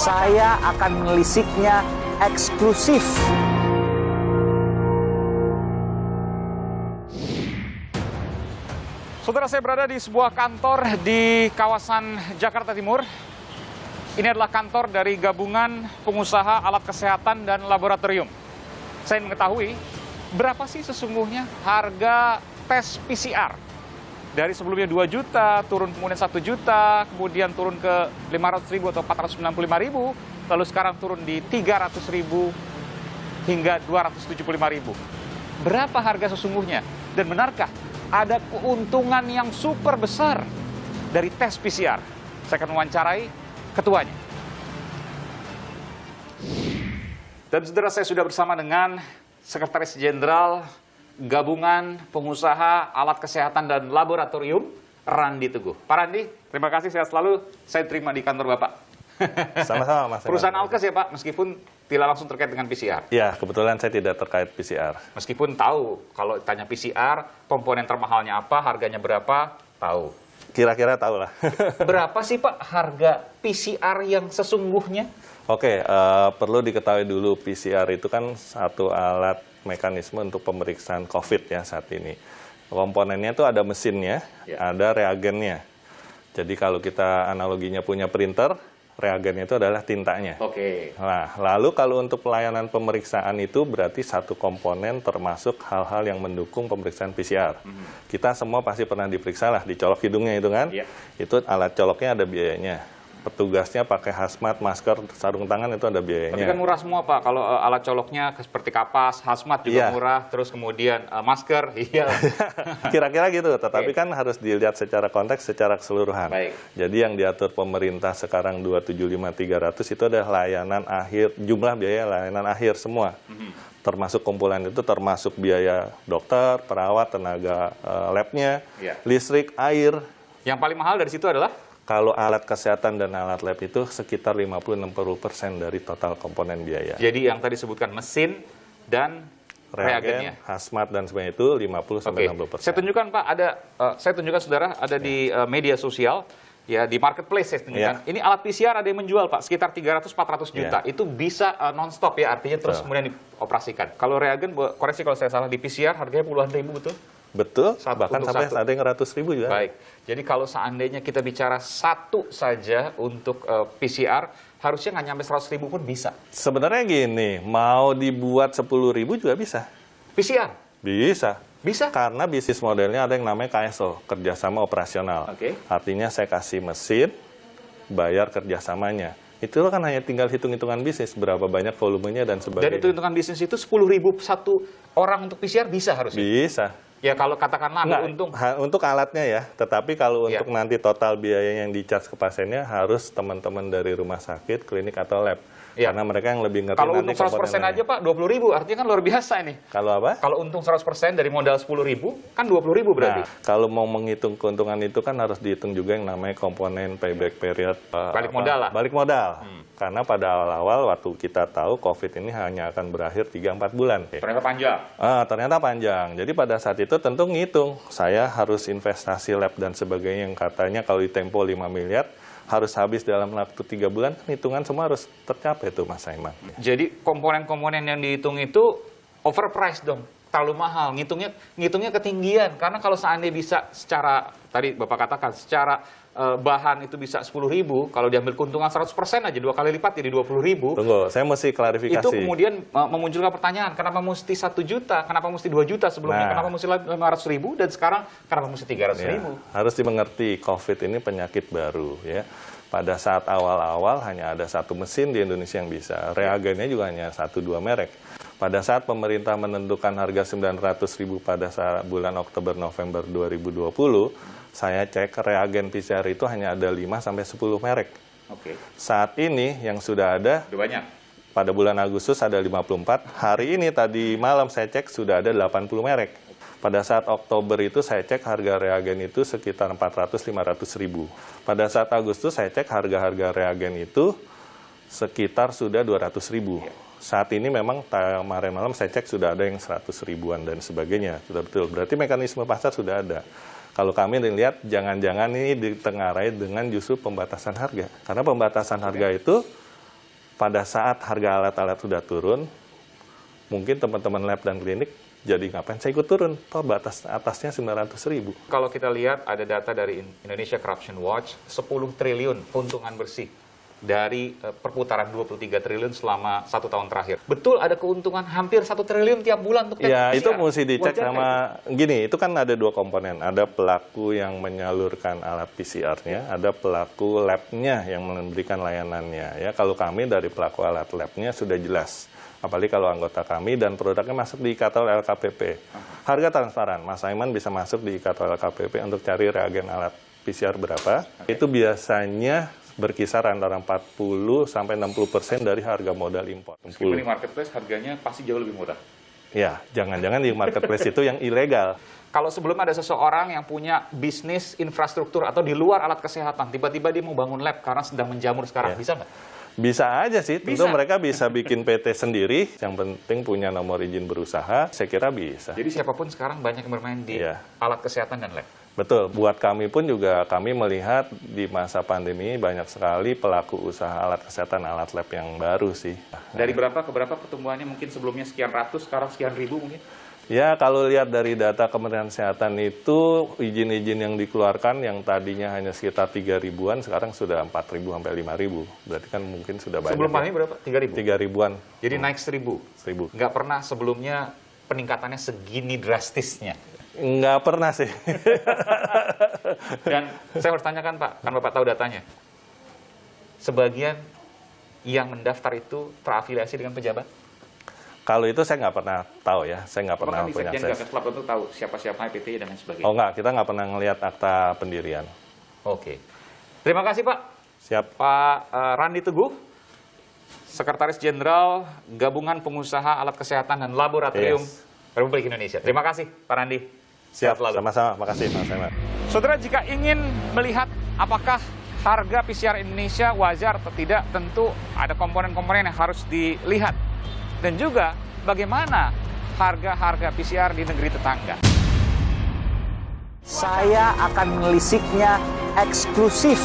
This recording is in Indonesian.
Saya akan melisiknya eksklusif. Saudara, saya berada di sebuah kantor di kawasan Jakarta Timur. Ini adalah kantor dari Gabungan Pengusaha Alat Kesehatan dan Laboratorium. Saya ingin mengetahui berapa sih sesungguhnya harga tes PCR. Dari sebelumnya 2 juta, turun kemudian 1 juta, kemudian turun ke 500.000 atau 495.000, lalu sekarang turun di 300.000 hingga 275.000. Berapa harga sesungguhnya? Dan benarkah ada keuntungan yang super besar dari tes PCR? Saya akan mewawancarai ketuanya. Dan saudara, saya sudah bersama dengan Sekretaris Jenderal Gabungan Pengusaha Alat Kesehatan dan Laboratorium, Randi Teguh. Pak Randi, terima kasih, sehat selalu. Saya terima di kantor Bapak. Sama-sama, Mas. Perusahaan Alkes ya Pak, meskipun tidak langsung terkait dengan PCR. Ya, kebetulan saya tidak terkait PCR. Meskipun tahu, kalau tanya PCR, komponen termahalnya apa, harganya berapa, tahu. Kira-kira tahu lah. Berapa sih Pak harga PCR yang sesungguhnya? Oke, perlu diketahui dulu PCR itu kan satu alat mekanisme untuk pemeriksaan COVID ya saat ini. Komponennya itu ada mesinnya, ada reagennya. Jadi kalau kita analoginya punya printer, reagennya itu adalah tintanya. Oke. Nah, lalu kalau untuk pelayanan pemeriksaan itu berarti satu komponen termasuk hal-hal yang mendukung pemeriksaan PCR. Kita semua pasti pernah diperiksa lah, dicolok hidungnya itu kan. Itu alat coloknya ada biayanya. Petugasnya pakai hazmat, masker, sarung tangan itu ada biayanya. Tapi kan murah semua Pak, kalau alat coloknya seperti kapas, hazmat juga murah, terus kemudian masker, iya. Kira-kira gitu, tetapi kan harus dilihat secara konteks, secara keseluruhan. Baik. Jadi yang diatur pemerintah sekarang 275.300 itu adalah layanan akhir, jumlah biaya layanan akhir semua. Termasuk kumpulan itu termasuk biaya dokter, perawat, tenaga labnya, listrik, air. Yang paling mahal dari situ adalah? Kalau alat kesehatan dan alat lab itu sekitar 50-60% dari total komponen biaya. Jadi yang tadi sebutkan mesin dan reagennya, hazmat dan sebagainya itu 50-60%. Saya tunjukkan Pak, saya tunjukkan saudara, ada di media sosial, ya di marketplace saya tunjukkan. Ini alat PCR ada yang menjual Pak, sekitar 300-400 juta. Itu bisa non-stop ya, artinya terus kemudian dioperasikan. Kalau reagen, koreksi kalau saya salah, di PCR harganya puluhan ribu, betul? Betul, bahkan sampai ada yang 100.000 juga. Baik, jadi kalau seandainya kita bicara satu saja untuk PCR, harusnya nggak nyampe 100.000 pun bisa. Sebenarnya gini, mau dibuat 10.000 juga bisa. PCR? Bisa. Bisa? Karena bisnis modelnya ada yang namanya KSO, kerjasama operasional. Artinya saya kasih mesin, bayar kerjasamanya. Itu kan hanya tinggal hitung-hitungan bisnis, berapa banyak volumenya dan sebagainya. Dan itu hitungan bisnis itu 10.000 satu orang untuk PCR bisa harusnya? Bisa. Ya kalau katakanlah untung. Untuk alatnya ya, tetapi kalau untuk nanti total biaya yang di-charge ke pasiennya harus teman-teman dari rumah sakit, klinik atau lab. Karena mereka yang lebih ngerti. Kalau untung 100% aja Pak, 20.000, artinya kan luar biasa ini. Kalau apa? Kalau untung 100% dari modal 10.000, kan 20.000 berarti. Nah, kalau mau menghitung keuntungan itu kan harus dihitung juga yang namanya komponen payback period. Balik modal lah. Balik modal. Karena pada awal-awal waktu kita tahu COVID ini hanya akan berakhir 3-4 bulan. Ternyata panjang. Ternyata panjang. Jadi pada saat itu tentu ngitung, saya harus investasi lab dan sebagainya yang katanya kalau di tempo 5 miliar, harus habis dalam waktu 3 bulan, hitungan semua harus tercapai tuh Mas Saiman. Jadi komponen-komponen yang dihitung itu overpriced dong, terlalu mahal, ngitungnya ketinggian. Karena kalau seandainya bisa secara, tadi Bapak katakan, secara bahan itu bisa 10.000, kalau diambil keuntungan 100% aja, 2 kali lipat jadi 20.000. Tunggu, saya mesti klarifikasi. Itu kemudian memunculkan pertanyaan, kenapa mesti 1 juta, kenapa mesti 2 juta sebelumnya, kenapa mesti 500.000, dan sekarang kenapa mesti 300.000? Harus dimengerti, COVID ini penyakit baru ya. Pada saat awal-awal hanya ada satu mesin di Indonesia yang bisa, reagennya juga hanya 1-2 merek. Pada saat pemerintah menentukan harga 900.000 pada saat bulan Oktober-November 2020, saya cek reagen PCR itu hanya ada 5-10 merek. Saat ini yang sudah ada, banyak. Pada bulan Agustus ada 54, hari ini tadi malam saya cek sudah ada 80 merek. Pada saat Oktober itu saya cek harga reagen itu sekitar 400-500 ribu. Pada saat Agustus saya cek harga-harga reagen itu sekitar sudah 200 ribu. Saat ini memang kemarin malam saya cek sudah ada yang 100 ribuan dan sebagainya. Sudah betul, berarti mekanisme pasar sudah ada. Kalau kami lihat, jangan-jangan ini ditengarai dengan justru pembatasan harga. Karena pembatasan harga itu pada saat harga alat-alat sudah turun, mungkin teman-teman lab dan klinik jadi ngapain saya ikut turun, toh batas atasnya 900.000. Kalau kita lihat ada data dari Indonesia Corruption Watch, 10 triliun keuntungan bersih dari perputaran 23 triliun selama 1 tahun terakhir. Betul ada keuntungan hampir 1 triliun tiap bulan untuk Ya, PCR. itu mesti dicek Wajar sama, gini, itu kan ada 2 komponen. Ada pelaku yang menyalurkan alat PCR-nya, ada pelaku lab-nya yang memberikan layanannya. Ya, kalau kami dari pelaku alat lab-nya sudah jelas. Apalagi kalau anggota kami dan produknya masuk di e-katalog LKPP. Harga transparan, Mas Aiman bisa masuk di e-katalog LKPP untuk cari reagen alat PCR berapa. Itu biasanya berkisar antara 40-60% dari harga modal impor. Meskipun di marketplace harganya pasti jauh lebih murah. Ya, jangan-jangan di marketplace itu yang ilegal. Kalau sebelum ada seseorang yang punya bisnis infrastruktur atau di luar alat kesehatan, tiba-tiba dia mau bangun lab karena sedang menjamur sekarang, Ya. bisa nggak? Bisa aja sih, tentu Bisa. mereka bisa bikin PT sendiri, yang penting punya nomor izin berusaha, saya kira bisa. Jadi siapapun sekarang banyak yang bermain di Iya. alat kesehatan dan lab. Betul, buat kami pun juga kami melihat di masa pandemi banyak sekali pelaku usaha alat kesehatan, alat lab yang baru sih. Dari berapa ke berapa pertumbuhannya? Mungkin sebelumnya sekian ratus, sekarang sekian ribu mungkin? Ya, kalau lihat dari data Kementerian Kesehatan itu, izin-izin yang dikeluarkan yang tadinya hanya sekitar 3.000-an, sekarang sudah 4.000 sampai 5.000. Berarti kan mungkin sudah banyak. Sebelum pandemi berapa? 3.000? 3.000-an. Jadi naik 1.000? 1.000. Nggak pernah sebelumnya peningkatannya segini drastisnya. Nggak pernah sih. Dan saya bertanyakan Pak, kan Bapak tahu datanya. Sebagian yang mendaftar itu terafiliasi dengan pejabat? Kalau itu saya nggak pernah tahu ya, saya nggak pernah Apakah di punya Sekjen akses. Gagas Club untuk tahu siapa-siapa PT dan lain sebagainya? Oh nggak, kita nggak pernah ngelihat akta pendirian. Oke. Terima kasih Pak. Siap. Pak Randi Teguh, Sekretaris Jenderal Gabungan Pengusaha Alat Kesehatan dan Laboratorium Yes. Republik Indonesia. Terima kasih Pak Randi. Siap, Sehat selalu. sama-sama. Makasih, Mas Aiman. Saudara, jika ingin melihat apakah harga PCR Indonesia wajar atau tidak, tentu ada komponen-komponen yang harus dilihat. Dan juga bagaimana harga-harga PCR di negeri tetangga. Saya akan menelisiknya eksklusif